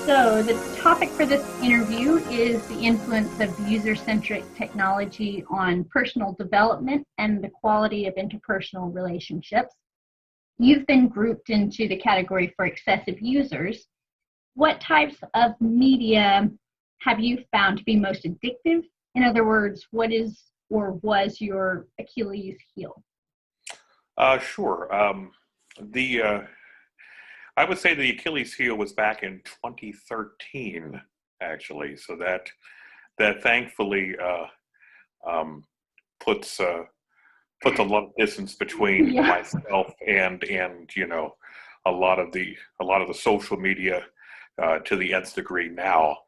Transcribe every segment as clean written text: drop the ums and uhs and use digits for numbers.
So, the topic for this interview is the influence of user-centric technology on personal development and the quality of interpersonal relationships. You've been grouped into the category for excessive users. What types of media have you found to be most addictive? In other words, what is or was your Achilles heel? Sure. I would say the Achilles heel was back in 2013, actually. So that thankfully puts puts a lot of distance between Yeah. myself and a lot of the social media to the nth degree now.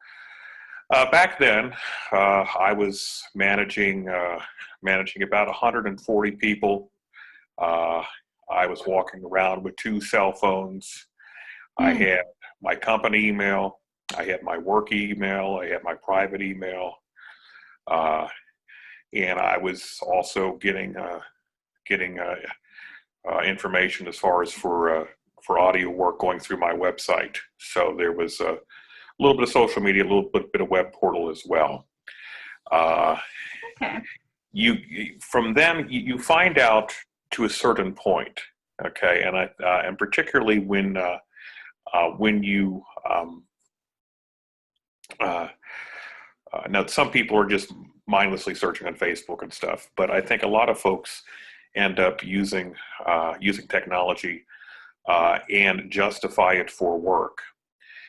Back then, I was managing about 140 people. I was walking around with 2 cell phones. I Mm. had my company email, I had my work email, I had my private email, and I was also getting information as far as for audio work going through my website. So there was a little bit of social media, a little bit of web portal as well. Okay. From then you find out to a certain point, okay, and particularly when you now some people are just mindlessly searching on Facebook and stuff, but I think a lot of folks end up using technology and justify it for work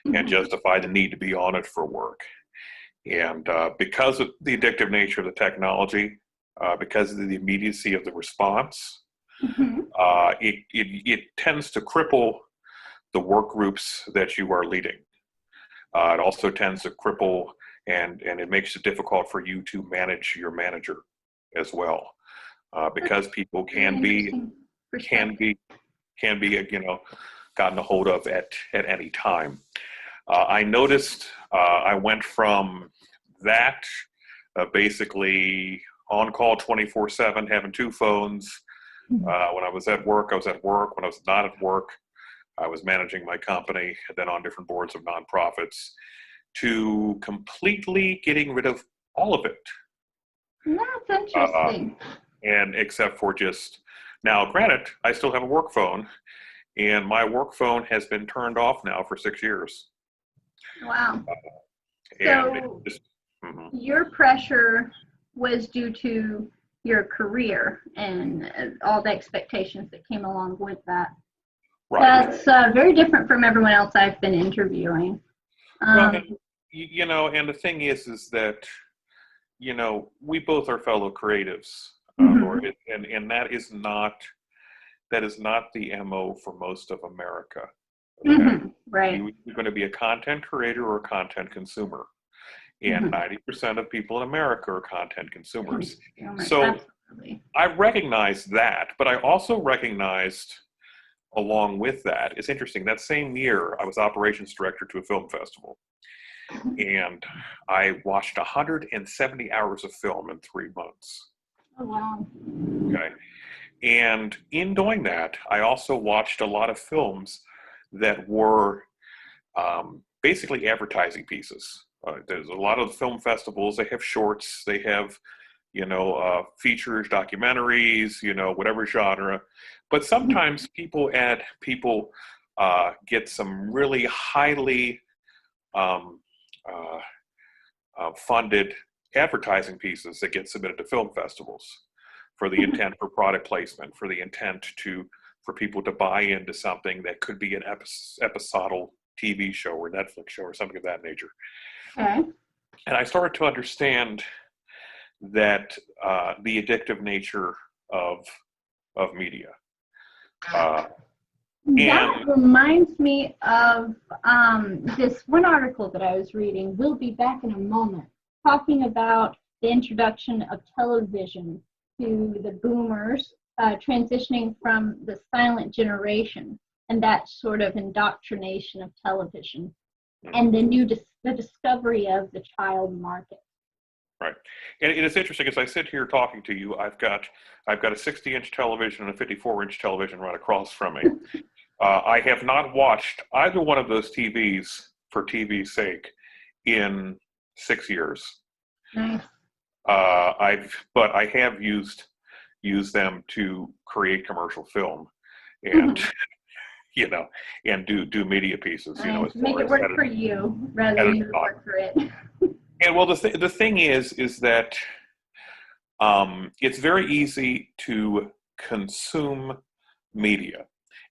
and justify the need to be on it for work. And because of the addictive nature of the technology, because of the immediacy of the response, Mhm. it tends to cripple the work groups that you are leading. It also tends to cripple and it makes it difficult for you to manage your manager as well, because people can be Interesting can perspective. be can be gotten a hold of at any time. I noticed I went from that basically on call 24/7, having 2 phones. When I was at work, I was at work. When I was not at work, I was managing my company, and then on different boards of nonprofits, to completely getting rid of all of it. That's Uh, interesting. and except for just now, granted, I still have a work phone, and my work phone has been turned off now for 6 years. Wow. And it So just, mhm. your pressure was due to your career and all the expectations that came along with that. Right. That's very different from everyone else I've been interviewing. Well, Um, and, and the thing is that, we both are fellow creatives, mhm. Lori, and that is not the MO for most of America. Okay. Right. You're going to be a content creator or a content consumer. And Mhm. 90% of people in America are content consumers. Consumers, So absolutely. I recognized that, but I also recognized along with that, it's interesting, that same year I was operations director to a film festival, and I watched 170 hours of film in 3 months. Oh, wow. Okay. And in doing that, I also watched a lot of films that were basically advertising pieces. There's a lot of the film festivals, they have shorts, they have, features, documentaries, whatever genre. But sometimes people get some really highly um, uh, funded advertising pieces that get submitted to film festivals for the intent for product placement, for the intent for people to buy into something that could be an episodal TV show or Netflix show or something of that nature. Okay. And I started to understand that the addictive nature of media. That And reminds me of this one article that I was reading. We'll be back in a moment, talking about the introduction of television to the boomers, transitioning from the silent generation and that sort of indoctrination of television, and the discovery of the child market. right, and it's interesting as I sit here talking to you. I've got a 60-inch television and a 54-inch television right across from me. I have not watched either one of those TVs for TV's sake in 6 years. Nice. But I have used them to create commercial film and you know, and do media pieces. You know, as Make far it as work for you rather than you work for it. And well, the thing is that it's very easy to consume media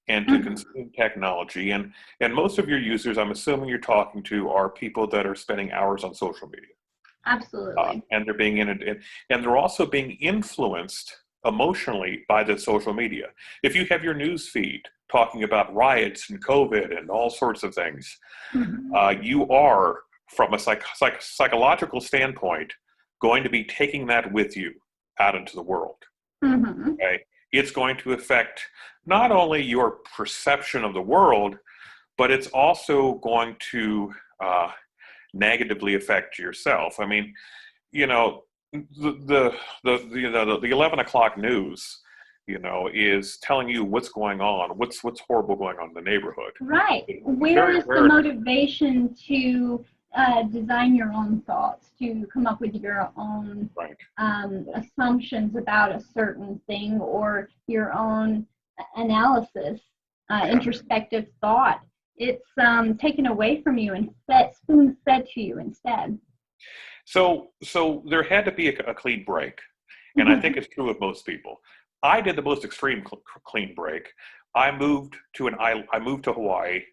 and to consume technology, and most of your users, I'm assuming you're talking to, are people that are spending hours on social media. Absolutely. And they're being and they're also being influenced emotionally by the social media. If you have your news feed talking about riots and COVID and all sorts of things, you are, from a psychological standpoint, going to be taking that with you out into the world. Okay? It's going to affect not only your perception of the world, but it's also going to negatively affect yourself. I mean, you know, the 11 o'clock news, you know, is telling you what's going on, what's horrible going on in the neighborhood. Right. Where is the motivation to design your own thoughts, to come up with your own assumptions about a certain thing, or your own analysis, introspective thought? It's taken away from you and spoon-fed to you instead. So there had to be a clean break, and I think it's true of most people. I did the most extreme clean break. I moved to Hawaii,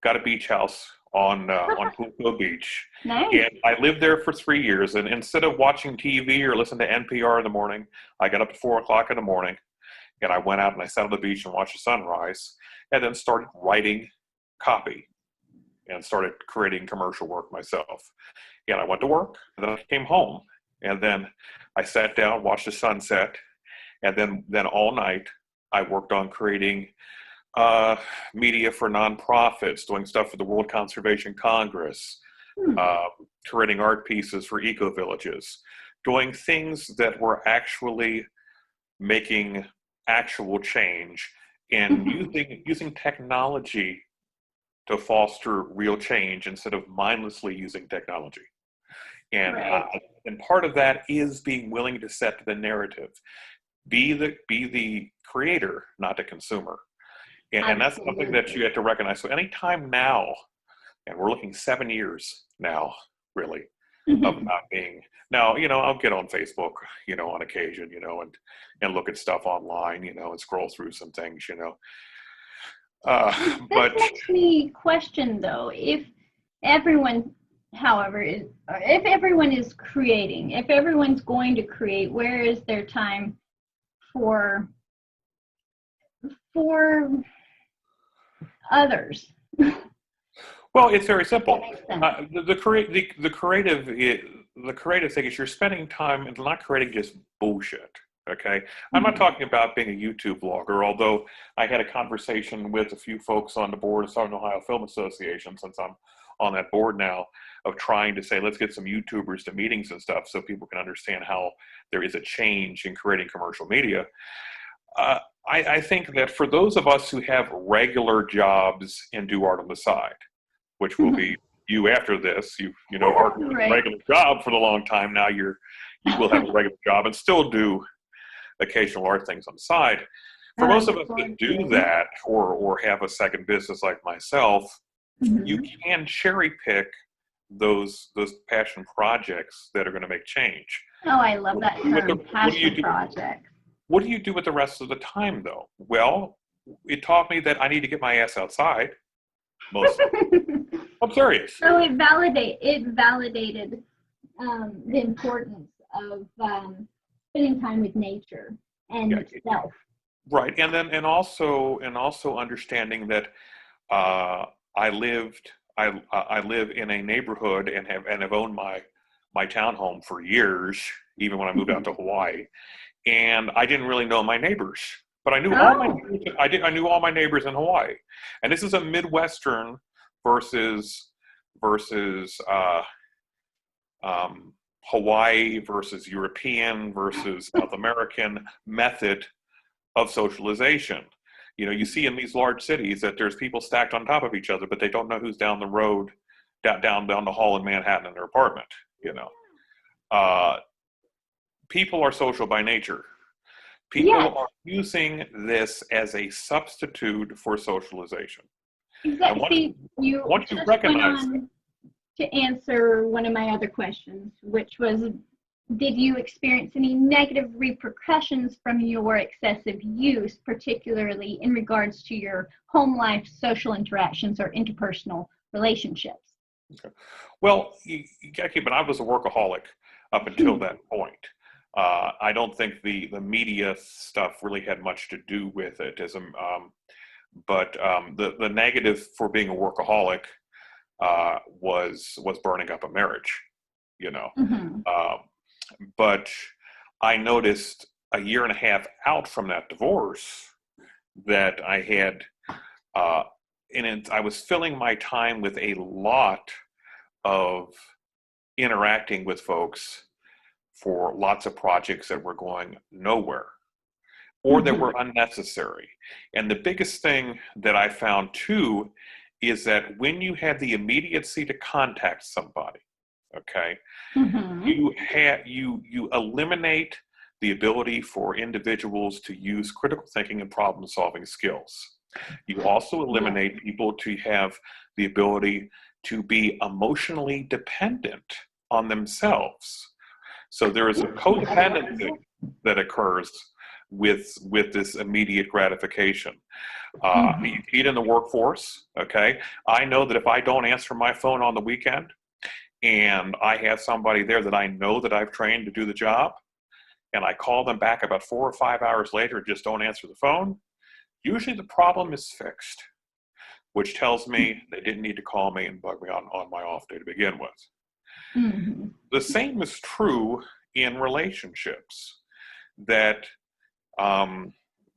got a beach house on Pu'u Beach. Nice. And I lived there for 3 years. And instead of watching TV or listening to NPR in the morning, I got up at 4 o'clock in the morning, and I went out and I sat on the beach and watched the sunrise, and then started writing copy and started creating commercial work myself. And I went to work, and then I came home, and then I sat down, watched the sunset, and then all night I worked on creating media for nonprofits, doing stuff for the World Conservation Congress, creating art pieces for eco-villages, doing things that were actually making actual change, and using technology to foster real change instead of mindlessly using technology. And and part of that is being willing to set the narrative, be the creator, not the consumer. And that's something that you have to recognize. So anytime now, and we're looking 7 years now, really, of not being. Now, you know, I'll get on Facebook, you know, on occasion, you know, and look at stuff online, you know, and scroll through some things, you know. That makes me question, though, if everyone, however, if everyone is creating, if everyone's going to create, where is there time for others? Well, it's very simple. The creative thing is you're spending time and not creating just bullshit. Okay, I'm not talking about being a YouTube vlogger, although I had a conversation with a few folks on the board of Southern Ohio Film Association, since I'm on that board now, of trying to say, let's get some YouTubers to meetings and stuff so people can understand how there is a change in creating commercial media. I think that for those of us who have regular jobs and do art on the side, which will be you after this, you know, art was a regular job for a long time now, you will have a regular job and still do occasional art things on the side. For most of us that do that, or have a second business like myself, you can cherry pick those passion projects that are going to make change. Oh, I love that term, passion project. What do you do with the rest of the time, though? Well, it taught me that I need to get my ass outside. Mostly. I'm serious. So it validated the importance of spending time with nature and itself. Right, and also understanding that I live in a neighborhood and have owned my townhome for years, even when I moved out to Hawaii, and I didn't really know my neighbors, but I knew all my neighbors. I knew all my neighbors in Hawaii, and this is a Midwestern versus Hawaii versus European versus South American method of socialization. You know, you see in these large cities that there's people stacked on top of each other, but they don't know who's down the road down the hall in Manhattan in their apartment. Uh, people are social by nature. People Yes. are using this as a substitute for socialization. And Exactly. See, you once you just went recognize that, on to answer one of my other questions, which was, did you experience any negative repercussions from your excessive use, particularly in regards to your home life, social interactions, or interpersonal relationships? okay. Well, you got to keep. I was a workaholic up until that point. I don't think the media stuff really had much to do with it. But the negative for being a workaholic was burning up a marriage. Mm-hmm. But I noticed a year and a half out from that divorce that I had, I was filling my time with a lot of interacting with folks for lots of projects that were going nowhere or that were unnecessary. And the biggest thing that I found too is that when you have the immediacy to contact somebody, okay, you eliminate the ability for individuals to use critical thinking and problem solving skills. You also eliminate people to have the ability to be emotionally dependent on themselves. So there is a codependency that occurs with this immediate gratification. You see it in the workforce, okay? I know that if I don't answer my phone on the weekend and I have somebody there that I know that I've trained to do the job, and I call them back about 4 or 5 hours later and just don't answer the phone, usually the problem is fixed, which tells me they didn't need to call me and bug me on my off day to begin with. The same is true in relationships, that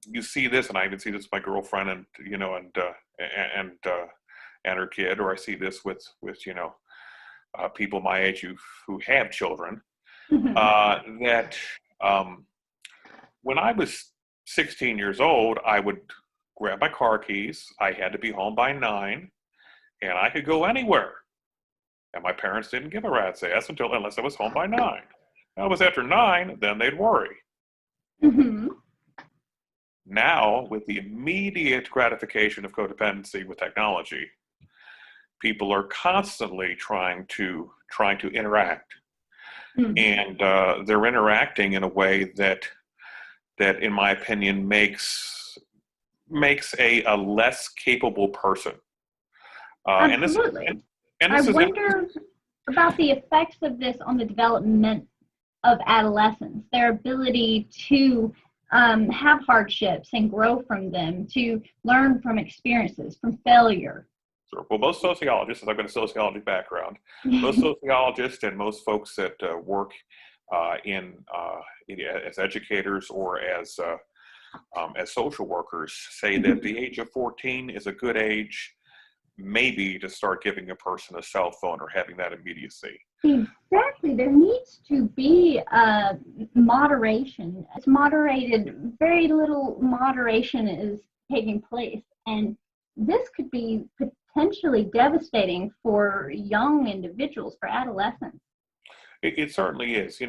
you see this, and I even see this with my girlfriend and her kid, or I see this with people my age who have children, that when I was 16 years old, I would grab my car keys. I had to be home by 9, and I could go anywhere. And my parents didn't give a rat's ass unless I was home by 9. Now, it was after 9, then they'd worry. Now, with the immediate gratification of codependency with technology, people are constantly trying to interact, and they're interacting in a way that in my opinion makes a less capable person. Absolutely. I wonder about the effects of this on the development of adolescents, their ability to have hardships and grow from them, to learn from experiences, from failure. Sure. Well, most sociologists, as I've got a sociology background, most sociologists and most folks that work as educators or as social workers say that the age of 14 is a good age maybe to start giving a person a cell phone or having that immediacy. Exactly. There needs to be moderation. It's moderated. Very little moderation is taking place. And this could be potentially devastating for young individuals, for adolescents. It certainly is.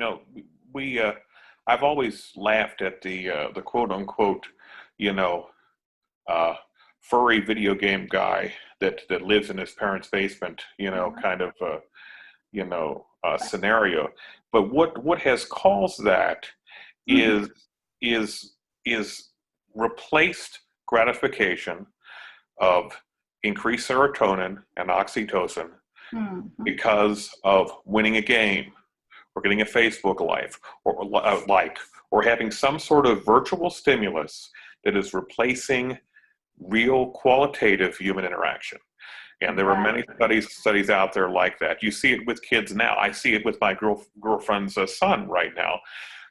I've always laughed at the quote unquote, furry video game guy that lives in his parents' basement, kind of scenario. But what has caused that is replaced gratification of increased serotonin and oxytocin because of winning a game or getting a Facebook or having some sort of virtual stimulus that is replacing real qualitative human interaction. And there are many studies out there like that. You see it with kids now. I see it with my girlfriend's son right now,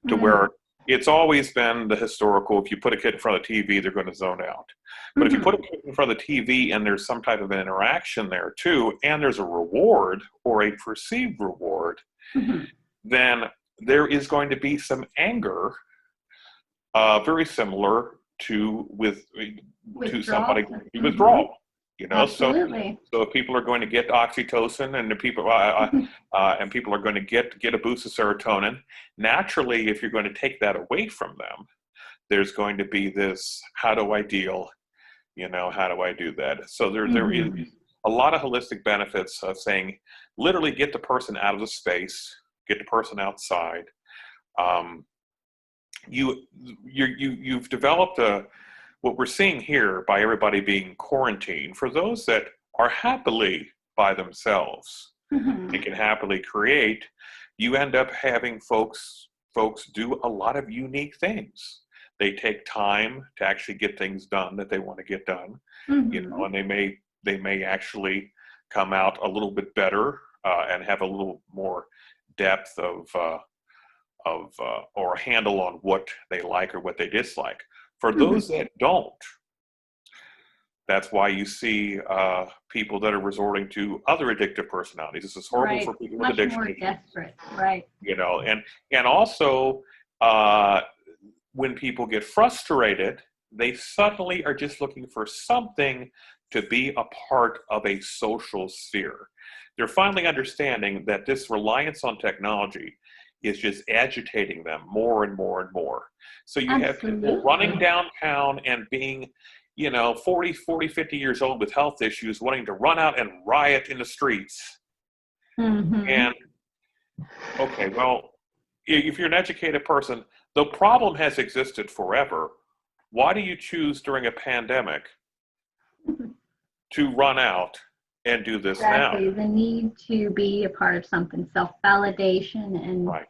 to where it's always been the historical, if you put a kid in front of the TV, they're going to zone out. But if you put a kid in front of the TV and there's some type of an interaction there too, and there's a reward or a perceived reward, then there is going to be some anger, very similar to somebody withdrawal. You know, Absolutely. so if people are going to get oxytocin, and the people and people are going to get a boost of serotonin, naturally, if you're going to take that away from them, there's going to be this: how do I deal? You know, how do I do that? So there is Hmm. a lot of holistic benefits of saying, literally, get the person out of the space, get the person outside. Um, you've developed what we're seeing here by everybody being quarantined. For those that are happily by themselves Hmm. and can happily create, you end up having folks do a lot of unique things. They take time to actually get things done that they want to get done, you know, Hmm. and they may actually come out a little bit better, and have a little more depth of or a handle on what they like or what they dislike. For Hmm. those that don't, that's why you see people that are resorting to other addictive personalities. This is horrible Right. for people with Much addiction more issues, desperate. Right. you know. And also, uh, when people get frustrated, they suddenly are just looking for something to be a part of a social sphere. They're finally understanding that this reliance on technology is just agitating them more and more and more. So you have people running Absolutely. downtown and being, you know, 50 years old with health issues, wanting to run out and riot in the streets. Hmm. And okay, well, if you're an educated person, the problem has existed forever. Why do you choose during a pandemic to run out and do this now? Exactly. The need to be a part of something, self-validation, and Right,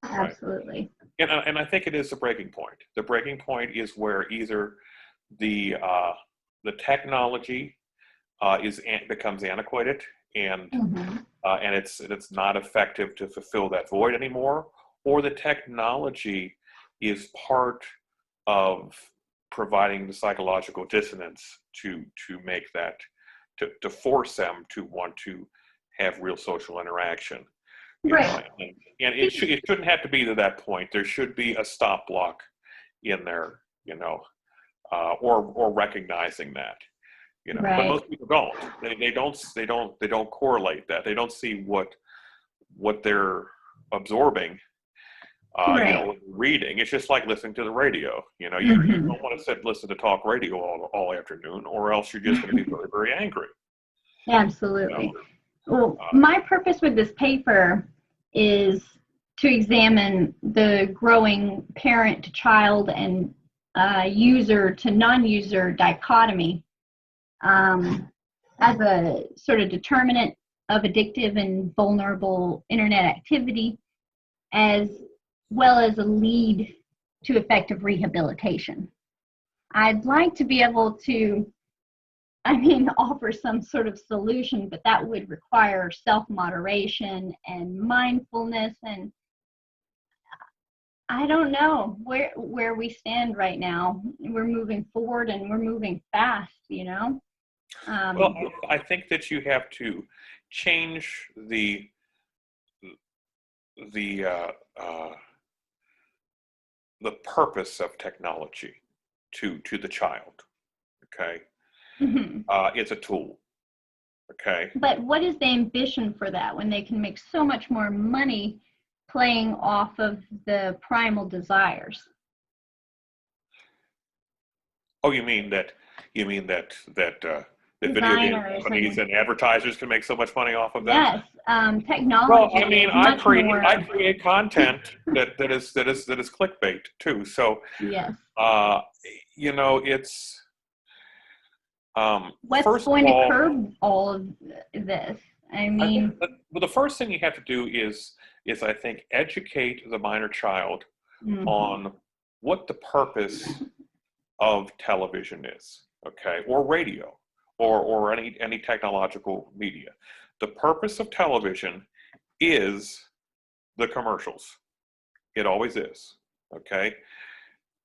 right. absolutely. And I think it is the breaking point. The breaking point is where either the the technology becomes antiquated, and Hmm. it's not effective to fulfill that void anymore, or the technology is part of providing the psychological dissonance to make that to force them to want to have real social interaction, you know. Right. And it shouldn't have to be to that point. There should be a stop block in there, you know, or recognizing that, you know. But Right. most people don't. They don't correlate that. They don't see what they're absorbing, you Right. know, reading. It's just like listening to the radio. You know, you Hmm. don't want to sit and listen to talk radio all afternoon, or else you're just going to be very, very angry. You know, Absolutely. Well, uh, my purpose with this paper is to examine the growing parent to child and user to non-user dichotomy um, as a sort of determinant of addictive and vulnerable internet activity, as well as a lead to effective rehabilitation. I'd like to be able to, offer some sort of solution, but that would require self-moderation and mindfulness. And I don't know where we stand right now. We're moving forward and we're moving fast, you know? well, Um, I think that you have to change the the purpose of technology to the child. Okay, mhm. it's a tool. Okay, But what is the ambition for that when they can make so much more money playing off of the primal desires? oh, you mean that the video game Designers companies and and advertisers can make so much money off of that? yes, Well, technology I mean, is much I more, create content that is clickbait too. So, yes. uh, you know, it's What's first of going to all, curb all of this? I I think mean, that, well, the first thing you have to do is I think educate the minor child mhm, on what the purpose of television is, okay, or radio, or any technological media. The purpose of television is the commercials. It always is. Okay.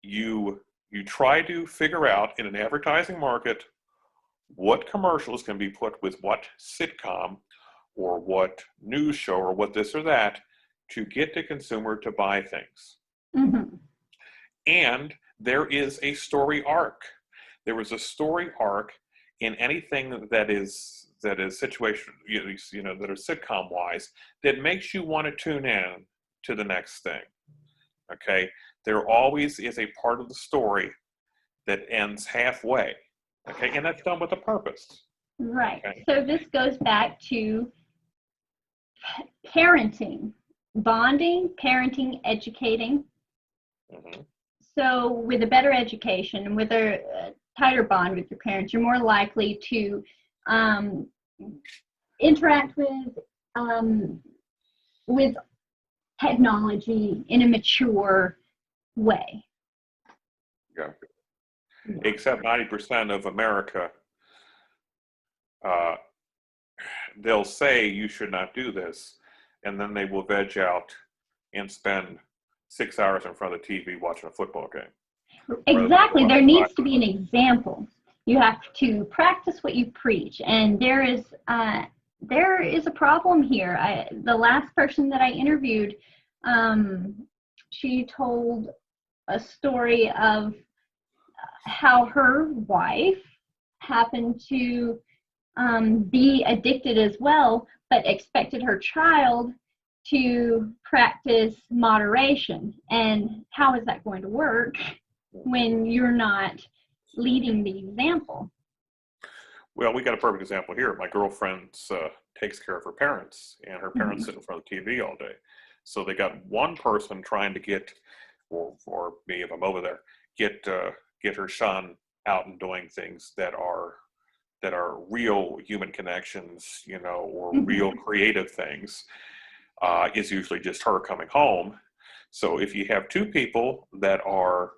You try to figure out in an advertising market what commercials can be put with what sitcom or what news show or what this or that to get the consumer to buy things. mhm, And there is a story arc. There was a story arc in anything that is situation, that are sitcom wise, that makes you want to tune in to the next thing. Okay, there always is a part of the story that ends halfway. Okay, and that's done with a purpose. Right. Okay? So this goes back to parenting, bonding, parenting, educating. Mm-hmm. So with a better education and with a tighter bond with your parents, you're more likely to interact with technology in a mature way. Yeah. Except 90% of America, they'll say you should not do this, and then they will veg out and spend 6 hours in front of the TV watching a football game. Exactly. There needs to be an example. You have to practice what you preach, and there is a problem here. The last person that I interviewed, she told a story of how her wife happened to be addicted as well, but expected her child to practice moderation. And how is that going to work when you're not leading the example? Well, we got a perfect example here. My girlfriend takes care of her parents, and her parents sit in front of the TV all day. So they got one person trying to get, or me if I'm over there, get her son out and doing things that are real human connections, or real creative things. Is usually just her coming home. So if you have two people that are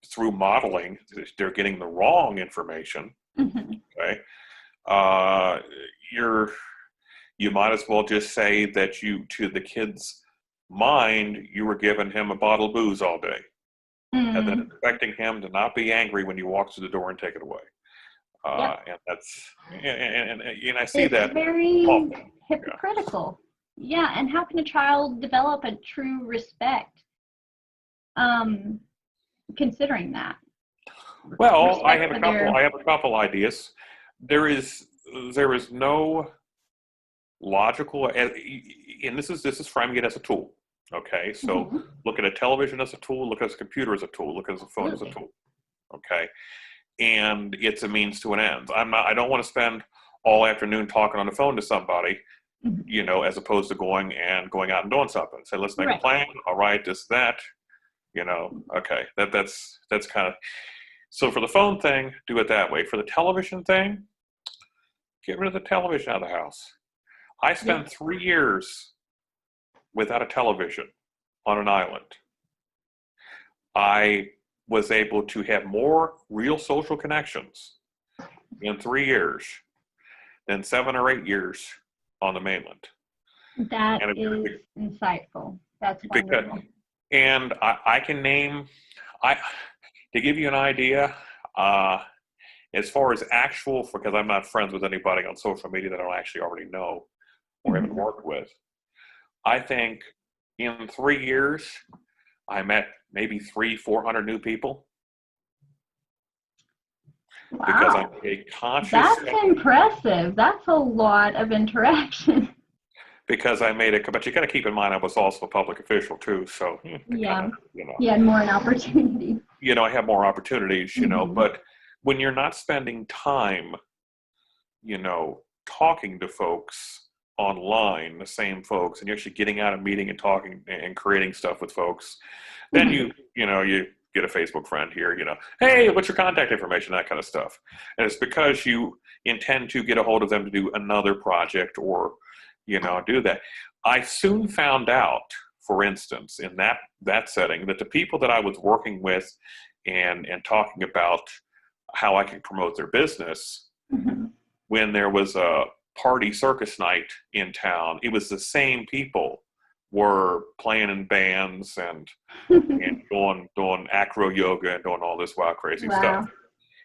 through modeling, they're getting the wrong information. Okay, you might as well just say that to the kid's mind, you were giving him a bottle of booze all day, and then expecting him to not be angry when you walk through the door and take it away. Yep. And that's and I see it's that very often. hypocritical. Yeah, and how can a child develop a true respect considering that? Well, I have Respect a couple ideas. There is no logical, and this is framing it as a tool. Okay, so look at a television as a tool, look at a computer as a tool, look at a phone as a tool. Okay, and it's a means to an end. I don't want to spend all afternoon talking on the phone to somebody, as opposed to going out and doing something. Say, let's make a plan. All right, this, that, okay. That's kind of, so for the phone thing, do it that way. For the television thing, get rid of the television out of the house. I spent 3 years without a television on an island. I was able to have more real social connections in 3 years than 7 or 8 years on the mainland. That is insightful. That's wonderful. And I can name, to give you an idea, as far as actual, because I'm not friends with anybody on social media that I don't actually already know or haven't worked with, I think in 3 years, I met maybe 300-400 new people. Wow. Because I made a conscious. That's impressive. That's a lot of interaction. Because I made it, but you got to keep in mind I was also a public official too, so yeah, you had more an opportunity. I have more opportunities, but when you're not spending time, talking to folks online, the same folks, and you're actually getting out and meeting and talking and creating stuff with folks, then you get a Facebook friend here, hey, what's your contact information, that kind of stuff. And it's because you intend to get a hold of them to do another project or, do that. I soon found out, for instance, in that setting, that the people that I was working with and talking about how I could promote their business, when there was a party circus night in town, it was the same people were playing in bands and doing acro yoga and doing all this wild, crazy stuff.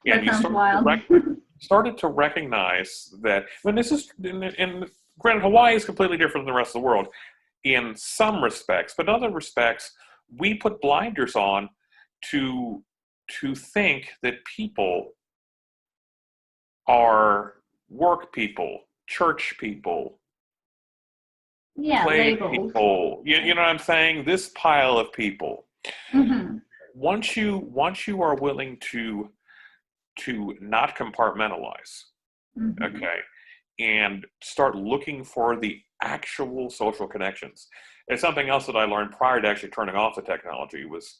And you started to recognize that when this is, and granted, Hawaii is completely different than the rest of the world in some respects, but in other respects, we put blinders on to think that people are work people, church people, Yeah, play labels. people. You know what I'm saying? This pile of people. Mm-hmm. Once you are willing to not compartmentalize, Mm-hmm. okay, and start looking for the actual social connections. And something else that I learned prior to actually turning off the technology was,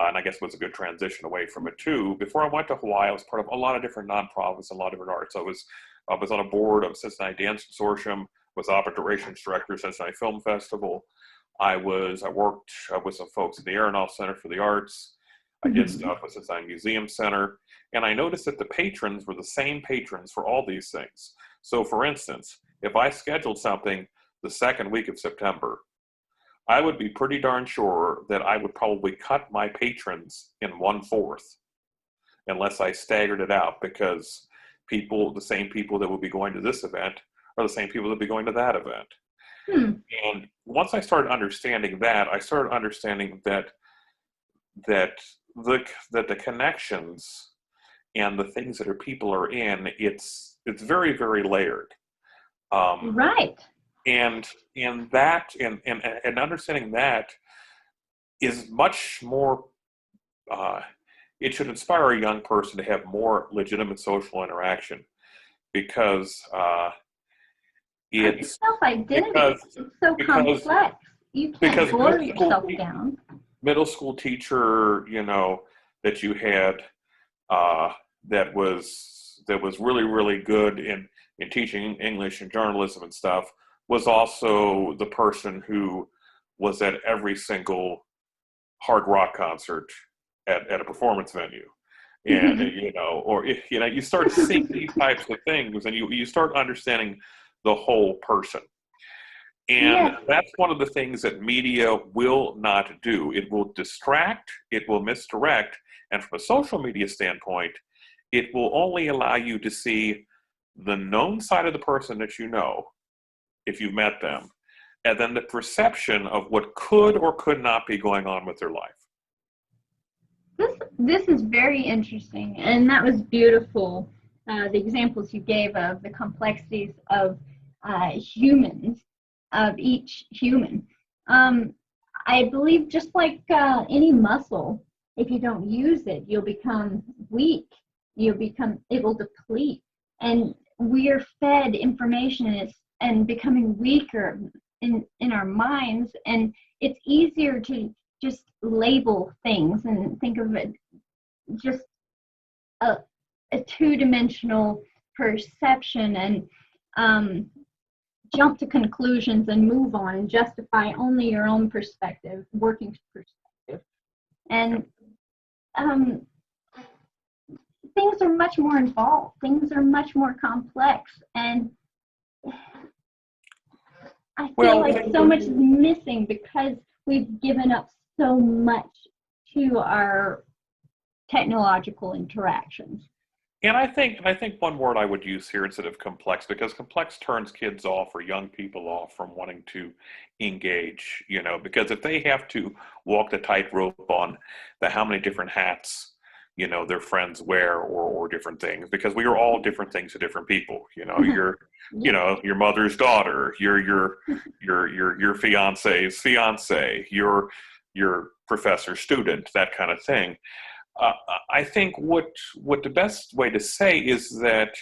and I guess was a good transition away from it too. Before I went to Hawaii, I was part of a lot of different nonprofits, a lot of different arts. I was on a board of Cincinnati Dance Consortium, was operations director of Cincinnati Film Festival. I worked with some folks at the Aronoff Center for the Arts. I did Mm-hmm. stuff with Cincinnati Museum Center, and I noticed that the patrons were the same patrons for all these things. So, for instance, if I scheduled something the second week of September, I would be pretty darn sure that I would probably cut my patrons in 1/4 unless I staggered it out, because the same people that would be going to this event are the same people that would be going to that event. Hmm. And once I started understanding that, I started understanding that the connections and the things that people are in, it's very, very layered. Um, Right. and understanding that is much more. Uh, it should inspire a young person to have more legitimate social interaction, because it's Self-identity. because It's so because complex. You can't because boil yourself down. middle school teacher, that you had, uh, that was really, really good in teaching English and journalism and stuff, was also the person who was at every single hard rock concert at a performance venue. And or if you start seeing these types of things, and you start understanding the whole person. And Yes. that's one of the things that media will not do. It will distract, it will misdirect, and from a social media standpoint, it will only allow you to see the known side of the person that you know, if you've met them, and then the perception of what could or could not be going on with their life. This is very interesting, and that was beautiful. The examples you gave of the complexities of humans, of each human. I believe just like any muscle, if you don't use it, you'll become weak. It will deplete, and we are fed information and becoming weaker in our minds, and it's easier to just label things and think of it just a, a two-dimensional perception, and jump to conclusions and move on and justify only your own perspective, working perspective. And things are much more involved. Things are much more complex. And I feel like so much is missing because we've given up so much to our technological interactions. And I think one word I would use here instead of complex, because complex turns kids off or young people off from wanting to engage, because if they have to walk the tightrope on how many different hats, their friends wear, or different things, because we are all different things to different people. You're, your mother's daughter, your fiance's fiance, your professor's student, that kind of thing. I think what the best way to say is that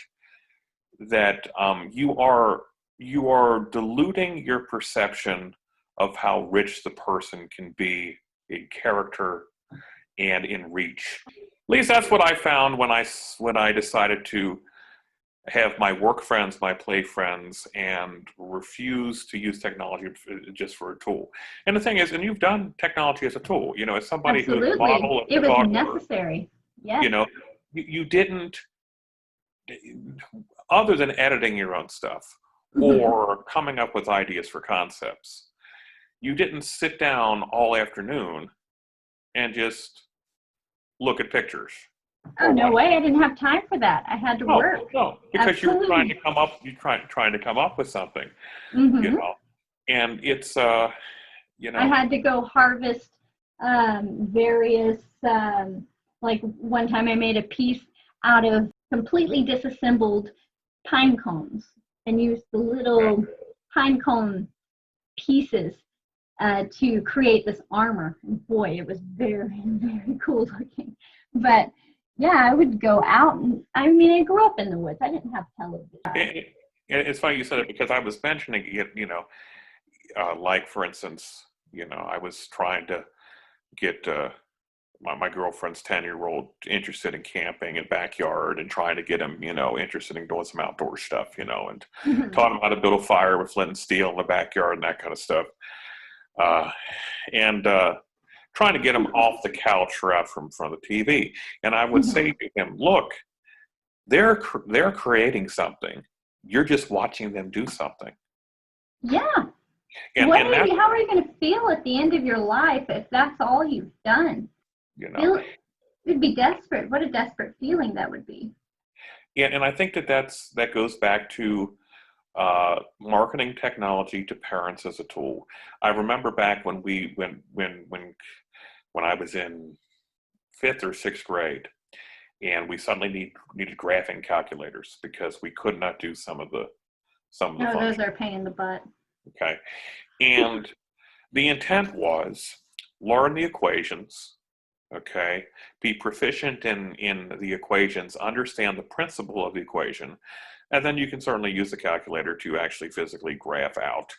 you are diluting your perception of how rich the person can be in character and in reach. At least that's what I found when I decided to have my work friends, my play friends, and refuse to use technology just for a tool. And the thing is, and you've done technology as a tool, as somebody who's a Absolutely. model of It was photographer, necessary. Yes. you didn't, other than editing your own stuff Mhm. or coming up with ideas for concepts, you didn't sit down all afternoon and just look at pictures. Oh, no way. I didn't have time for that. I had to No, work. no, because you're trying to Absolutely. come up, trying to come up with something, Hmm. and it's, I had to go harvest various, like one time I made a piece out of completely disassembled pine cones and used the little pine cone pieces to create this armor. And boy, it was very, very cool looking. But yeah, I would go out, and I mean, I grew up in the woods. I didn't have television. It's funny you said it, because I was mentioning it, like, for instance, I was trying to get my girlfriend's 10-year-old interested in camping and backyard, and trying to get him, interested in doing some outdoor stuff, and taught him how to build a fire with flint and steel in the backyard and that kind of stuff. And trying to get him off the couch or out from front of the TV. And I would say to him, look, they're creating something. You're just watching them do something. Yeah. And how are you going to feel at the end of your life if that's all you've done? It'd be desperate. What a desperate feeling that would be. Yeah, and I think that goes back to marketing technology to parents as a tool. I remember back when I was in 5th or 6th grade, and we suddenly needed graphing calculators because we could not do some of the functions. Those are a pain in the butt. Okay, and the intent was learn the equations. Okay, be proficient in the equations, understand the principle of the equation, and then you can certainly use the calculator to actually physically graph out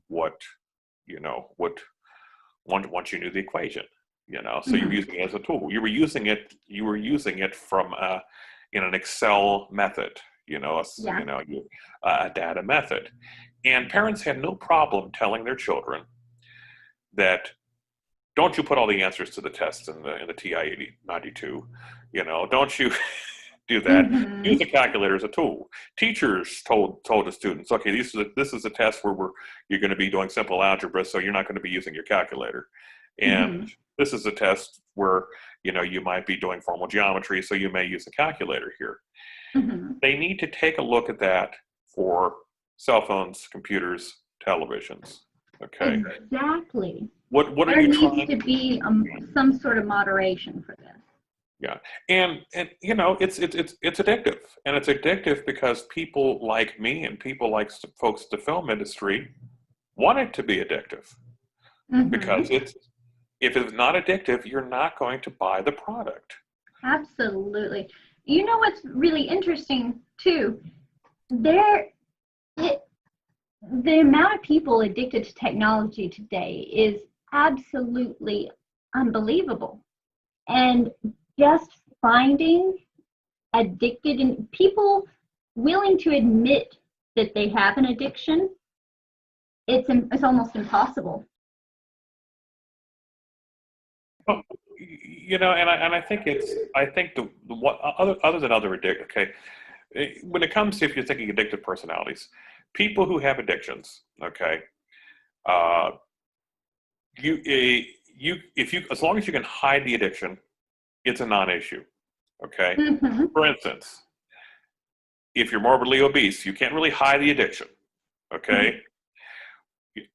what once you knew the equation. So you're using it as a tool. You were using it from in an Excel method, a data method. And parents had no problem telling their children that, don't you put all the answers to the tests in the TI 92, don't you do that. Use the calculator as a tool. Teachers told the students, okay, this is a test where you're going to be doing simple algebra, so you're not going to be using your calculator. And this is a test where, you might be doing formal geometry, so you may use a calculator here. They need to take a look at that for cell phones, computers, televisions. Okay. Exactly. What are there you needs trying to be some sort of moderation for this. Yeah, and it's addictive, and it's addictive because people like me and people like folks in the film industry want it to be addictive. Because if it's not addictive, you're not going to buy the product. Absolutely. You know what's really interesting too? The amount of people addicted to technology today is absolutely unbelievable. And just finding addicted and people willing to admit that they have an addiction, it's almost impossible. Well, and I think other than other addict. Okay, when it comes to, if you're thinking addictive personalities, people who have addictions. Okay, as long as you can hide the addiction, it's a non-issue. Okay, for instance, if you're morbidly obese, you can't really hide the addiction. Okay,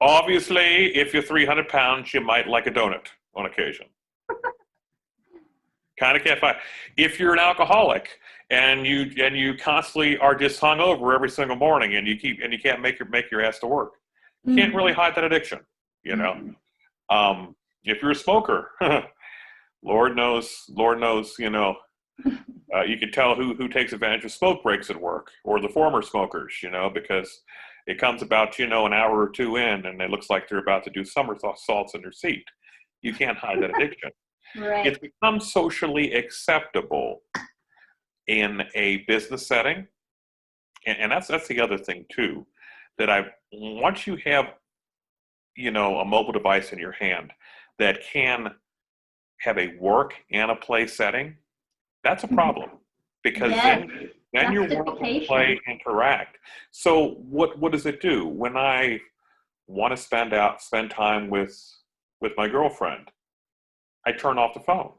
obviously, if you're 300 pounds, you might like a donut on occasion. Kind of can't find. If you're an alcoholic and you constantly are just hungover every single morning, and you can't make your ass to work, you can't really hide that addiction. If you're a smoker, Lord knows, you can tell who takes advantage of smoke breaks at work, or the former smokers, because it comes about, an hour or two in, and it looks like they're about to do somersaults in their seat. You can't hide that addiction. Right. It's become socially acceptable in a business setting, and that's the other thing too, that once you have, a mobile device in your hand that can have a work and a play setting, that's a problem, because then your work and play interact. So what does it do when I want to spend time with my girlfriend? I turn off the phone.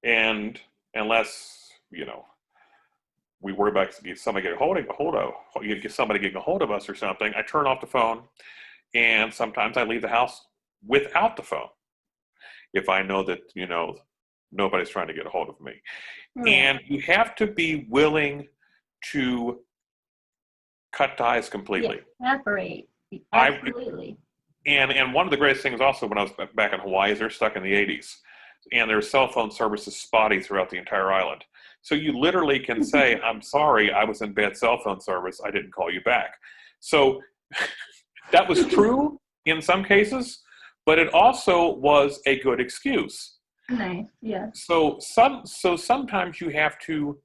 And unless, we worry about somebody getting a hold of us or something, I turn off the phone, and sometimes I leave the house without the phone. If I know that, nobody's trying to get a hold of me. Right. And you have to be willing to cut ties completely. Yeah, separate. Absolutely. And one of the greatest things also when I was back in Hawaii is they're stuck in the 80s. And their cell phone service is spotty throughout the entire island. So you literally can say, I'm sorry, I was in bad cell phone service. I didn't call you back. So that was true in some cases, but it also was a good excuse. Nice, yeah. So sometimes you have to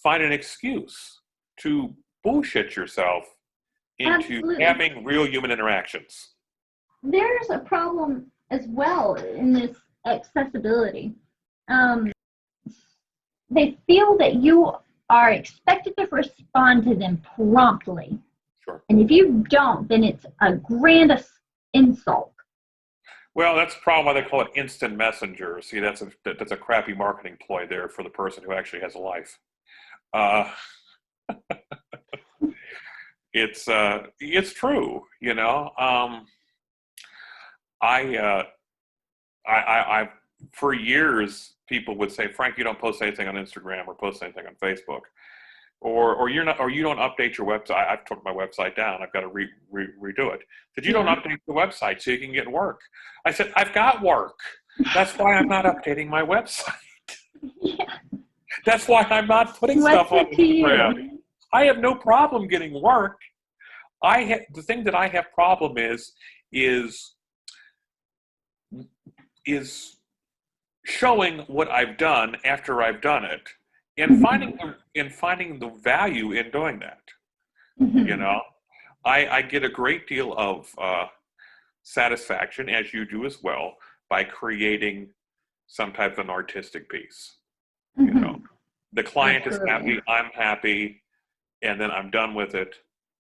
find an excuse to bullshit yourself into Absolutely. having real human interactions. There's a problem as well in this accessibility. They feel that you are expected to respond to them promptly. Sure. And if you don't, then it's a grand insult. Well, that's the problem why they call it instant messenger. See, that's a crappy marketing ploy there for the person who actually has a life. It's true, you know. I for years people would say, Frank, you don't post anything on Instagram or post anything on Facebook, or you don't update your website. I've took my website down. I've got to redo it. But you don't update the website so you can get work. I said, I've got work. That's why I'm not updating my website. Yeah. That's why I'm not putting stuff on Instagram. I have no problem getting work. The thing that I have problem is showing what I've done after I've done it, and finding the value in doing that. Mm-hmm. You know, I get a great deal of satisfaction, as you do as well, by creating some type of an artistic piece. Mm-hmm. You know, the client Absolutely. is happy, I'm happy, and then I'm done with it.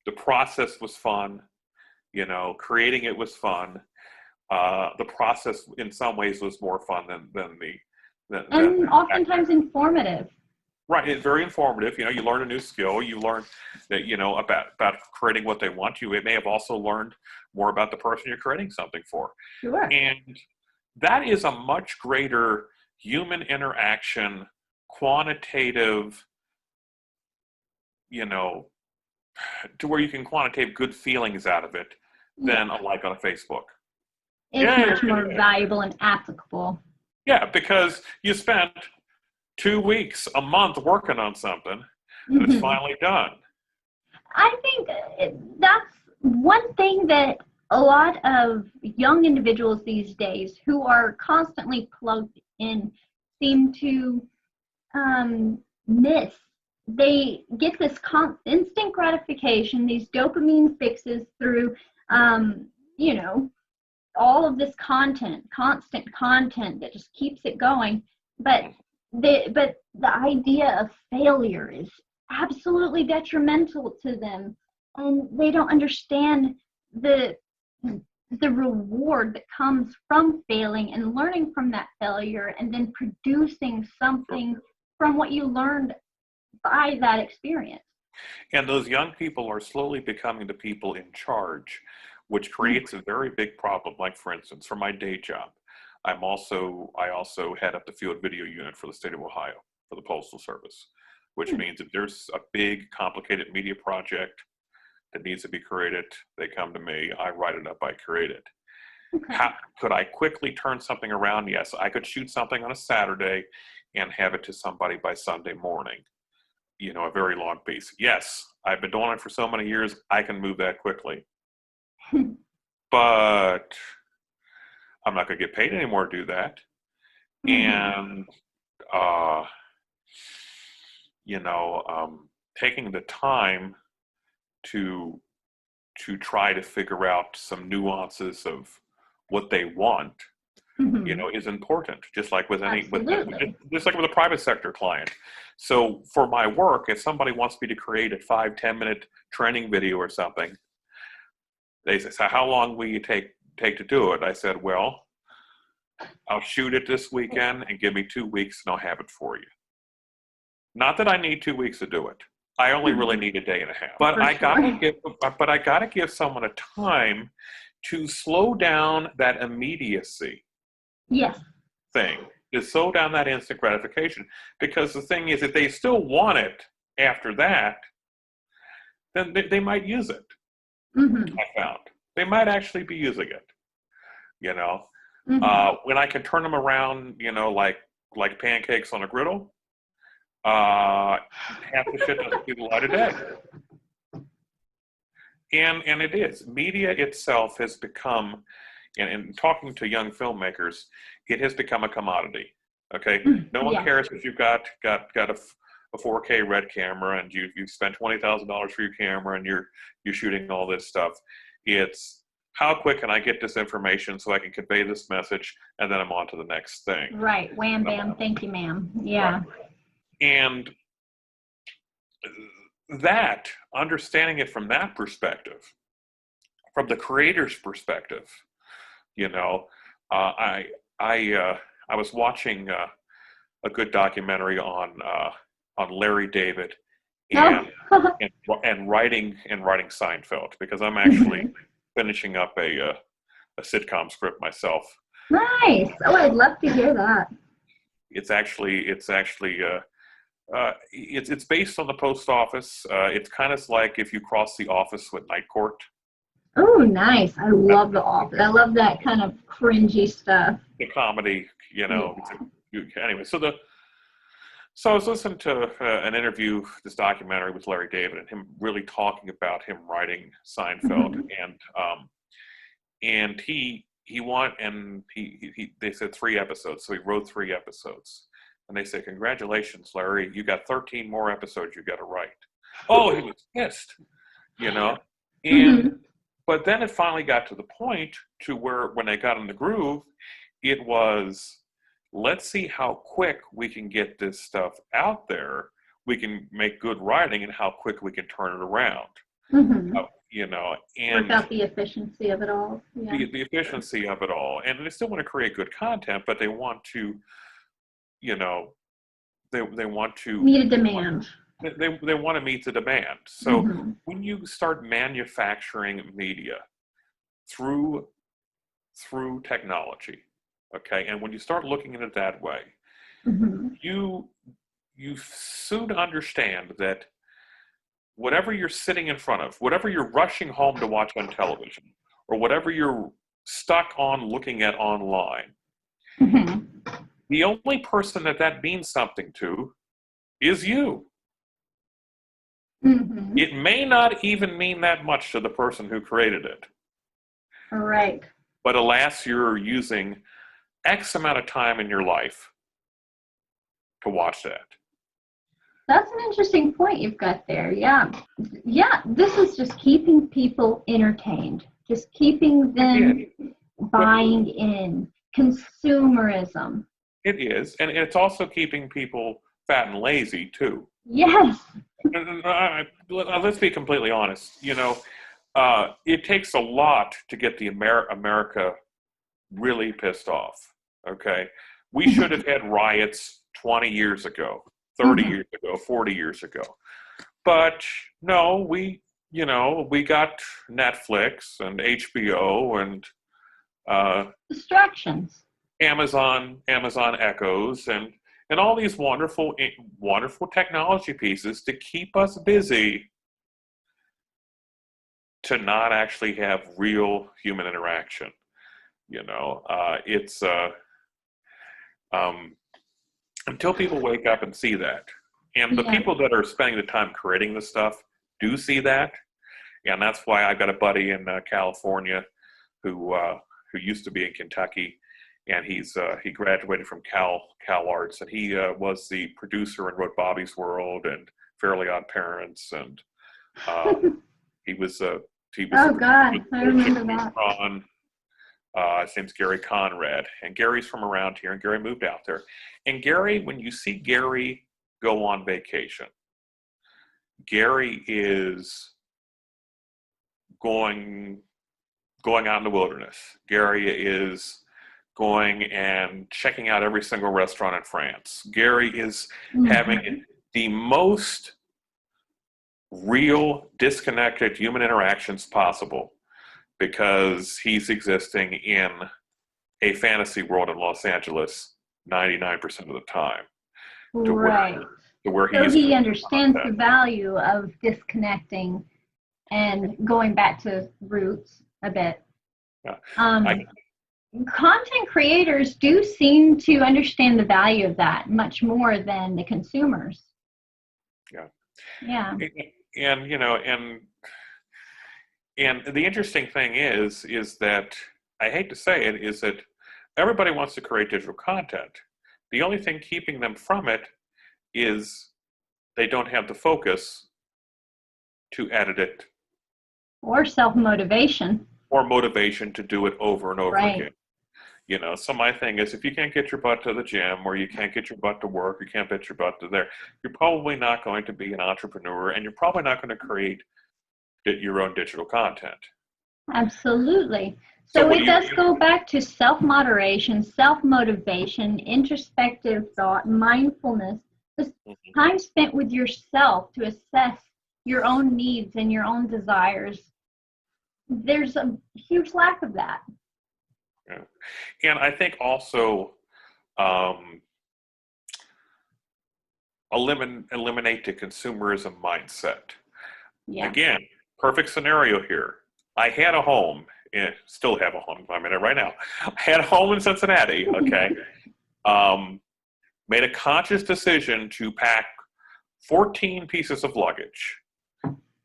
The process was fun. You know, creating it was fun. The process, in some ways, was more fun than oftentimes informative. Right, it's very informative. You know, you learn a new skill. You learn that about creating what they want. You may have also learned more about the person you're creating something for. Sure. And that is a much greater human interaction, quantitative. You know, to where you can quantitate good feelings out of it than a like on a Facebook. It's much more valuable and applicable. Yeah, because you spent 2 weeks, a month working on something, and it's finally done. I think that's one thing that a lot of young individuals these days who are constantly plugged in seem to miss. They get this instant gratification, these dopamine fixes through, all of this content, constant content that just keeps it going. But the idea of failure is absolutely detrimental to them, and they don't understand the reward that comes from failing and learning from that failure, and then producing something from what you learned by that experience. And those young people are slowly becoming the people in charge, which creates a very big problem. Like, for instance, for my day job, I also head up the field video unit for the state of Ohio for the Postal Service, which means if there's a big, complicated media project that needs to be created, they come to me, I write it up, I create it. Okay. How could I quickly turn something around? Yes, I could shoot something on a Saturday and have it to somebody by Sunday morning. You know, a very long piece. Yes, I've been doing it for so many years, I can move that quickly. But I'm not going to get paid anymore to do that. And, taking the time to try to figure out some nuances of what they want, is important. Just like with just like with a private sector client. So for my work, if somebody wants me to create a 5-10 minute training video or something, they say, so how long will you take to do it? I said, well, I'll shoot it this weekend and give me 2 weeks and I'll have it for you. Not that I need 2 weeks to do it. I only really need a day and a half. But I gotta give someone a time to slow down that immediacy Yes. thing. to slow down that instant gratification. Because the thing is, if they still want it after that, then they might use it. Mm-hmm. I found they might actually be using it. You know, Mm-hmm. when I can turn them around, like pancakes on a griddle, half the shit doesn't see the light of day. And it is. Media itself has become, and talking to young filmmakers, it has become a commodity. Okay, no one Yeah. cares if you've got a 4K red camera and you've spent $20,000 for your camera and you're shooting all this stuff. It's how quick can I get this information so I can convey this message, and then I'm on to the next thing. Right. Wham, bam. Thank you, ma'am. Yeah. Right. And that, understanding it from that perspective, from the creator's perspective, I was watching a good documentary on Larry David and Oh. and writing Seinfeld, because I'm actually finishing up a sitcom script myself. Nice. Oh, I'd love to hear that. It's based on the post office. It's kind of like if you cross The Office with Night Court. Oh, nice. I love The Office. I love that kind of cringy stuff. The comedy, Yeah. Anyway, so I was listening to an interview, this documentary with Larry David, and him really talking about him writing Seinfeld, and he they said 3 episodes, so he wrote 3 episodes, and they said, "Congratulations, Larry, you got 13 more episodes you got to write." Oh, he was pissed, and but then it finally got to the point to where when they got in the groove, it was, let's see how quick we can get this stuff out there. We can make good writing, and how quick we can turn it around. Mm-hmm. And work out the efficiency of it all. Yeah. the efficiency of it all. And they still want to create good content, but they want to, they want to meet a demand. They want to meet the demand. So when you start manufacturing media through technology, okay, and when you start looking at it that way, you soon understand that whatever you're sitting in front of, whatever you're rushing home to watch on television, or whatever you're stuck on looking at online, the only person that means something to is you. It may not even mean that much to the person who created it. Right. But alas, you're using X amount of time in your life to watch that. That's an interesting point you've got there. Yeah. Yeah, this is just keeping people entertained, just keeping them buying in. Consumerism. It is. And it's also keeping people fat and lazy, too. Yes. Let's be completely honest. It takes a lot to get the America really pissed off. Okay, we should have had riots 20 years ago, 30 years ago, 40 years ago. But no, we got Netflix and HBO and distractions. Amazon Echoes and all these wonderful technology pieces to keep us busy, to not actually have real human interaction. It's until people wake up and see that, and the people that are spending the time creating this stuff do see that, and that's why I've got a buddy in California who used to be in Kentucky, and he graduated from Cal Arts, and he was the producer and wrote Bobby's World and Fairly Odd Parents, and he was oh God, I remember that. His name's Gary Conrad, and Gary's from around here, and Gary moved out there. And Gary, when you see Gary go on vacation, Gary is going out in the wilderness. Gary is going and checking out every single restaurant in France. Gary is having the most real, disconnected human interactions possible, because he's existing in a fantasy world in Los Angeles 99% of the time, to Right. where he So is he creating understands the content. value of disconnecting and going back to roots a bit. Yeah. I, Um, Content creators do seem to understand the value of that much more than the consumers. yeah. Yeah. And and the interesting thing is that, I hate to say it, is that everybody wants to create digital content. The only thing keeping them from it is they don't have the focus to edit it, Or self motivation. or motivation to do it over and over Right. again. So my thing is, if you can't get your butt to the gym, or you can't get your butt to work, you can't get your butt to there, you're probably not going to be an entrepreneur, and you're probably not going to create your own digital content. Absolutely. So So what do it you does go back to self moderation, self motivation, introspective thought, mindfulness, just Mhm. time spent with yourself to assess your own needs and your own desires. There's a huge lack of that. Yeah. And I think also, um, eliminate the consumerism mindset. Yeah. Again, perfect scenario here. I had a home, still have a home, I'm in it right now. I had a home in Cincinnati, okay? Made a conscious decision to pack 14 pieces of luggage.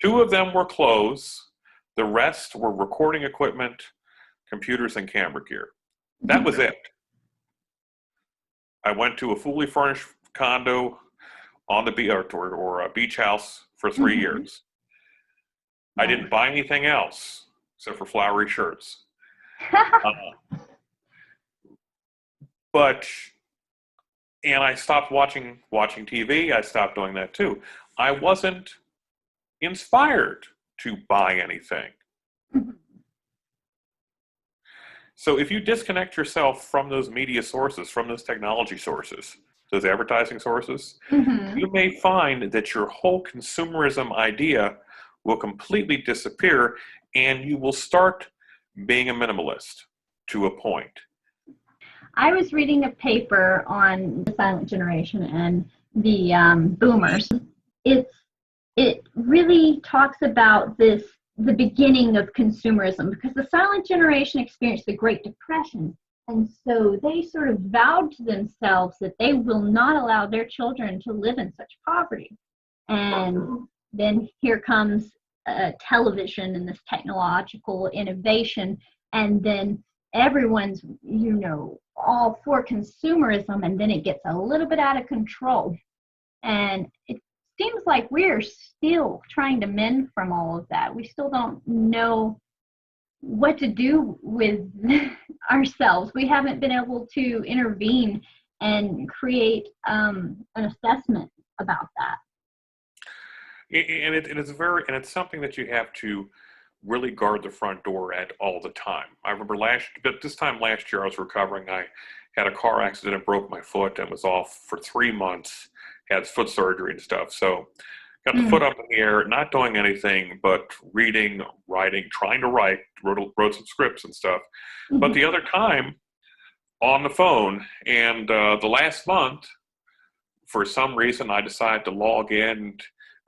2 of them were clothes, the rest were recording equipment, computers, and camera gear. That was it. I went to a fully furnished condo on the beach, or a beach house, for 3 Mhm. years. I Nice. didn't buy anything else except for flowery shirts. Uh, but and I stopped watching TV. I stopped doing that too. I wasn't inspired to buy anything. So if you disconnect yourself from those media sources, from those technology sources, those advertising sources, Mhm. you may find that your whole consumerism idea will completely disappear, and you will start being a minimalist to a point. I was reading a paper on the silent generation and the boomers. It's it really talks about the beginning of consumerism, because the silent generation experienced the Great Depression, and so they sort of vowed to themselves that they will not allow their children to live in such poverty. And then here comes television and this technological innovation, and then everyone's all for consumerism, and then it gets a little bit out of control, and it seems like we're still trying to mend from all of that. We still don't know what to do with ourselves. We haven't been able to intervene and create an assessment about that. And it's something that you have to really guard the front door at all the time. I remember this time last year, I was recovering. I had a car accident and broke my foot and was off for 3 months, had foot surgery and stuff. So got the foot Mm. up in the air, not doing anything but reading, writing, trying to write, wrote some scripts and stuff. But the other time, on the phone. And the last month, for some reason, I decided to log in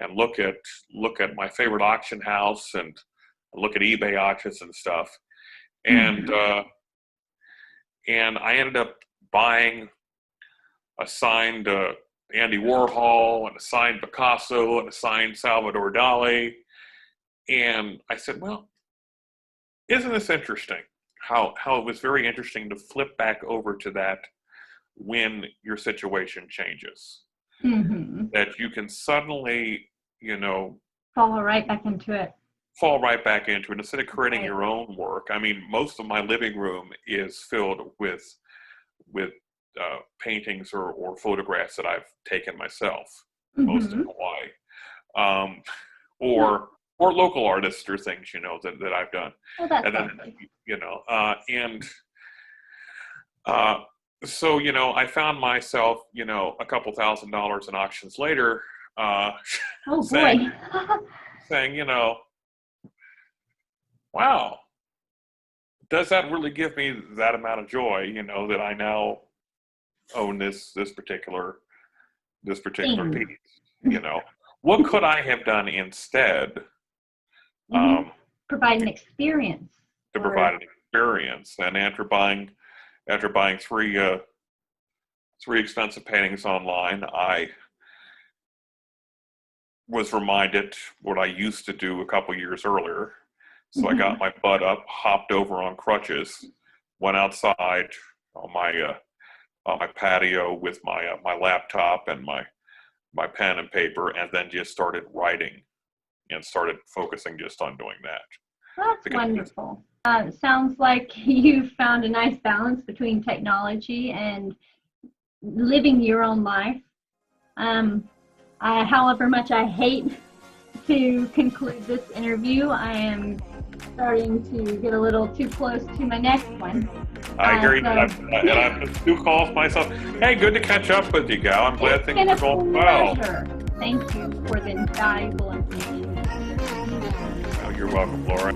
and look at my favorite auction house, and look at eBay auctions and stuff. And Mhm. and I ended up buying a signed Andy Warhol, and a signed Picasso, and a signed Salvador Dali. And I said, well, isn't this interesting? How it was very interesting to flip back over to that when your situation changes. Mhm. That you can suddenly, Fall right back into it. fall right back into it instead of creating Right. your own work. I mean, most of my living room is filled with paintings or photographs that I've taken myself, most in Mhm. Hawaii, um, Yeah. or local artists, or things that I've done. Well, that's And then lovely. and uh, so I found myself, a couple $1,000s in auctions later, uh, Oh boy. saying saying, wow, does that really give me that amount of joy, that I now own this particular Thing. piece. You know, what could I have done instead Provide an experience. to provide an experience? And after buying three expensive paintings online, I was reminded what I used to do a couple years earlier. So I got my butt up, hopped over on crutches, went outside on my patio with my laptop and my pen and paper, and then just started writing and started focusing just on doing that. That's wonderful. Sounds like you found a nice balance between technology and living your own life. However much I hate to conclude this interview, I am starting to get a little too close to my next one. I hear you, and I've missed 2 calls myself. Hey, good to catch up with you, Gal. I'm glad things are going well. Thank you for the valuable information. Oh, you're welcome, Laura.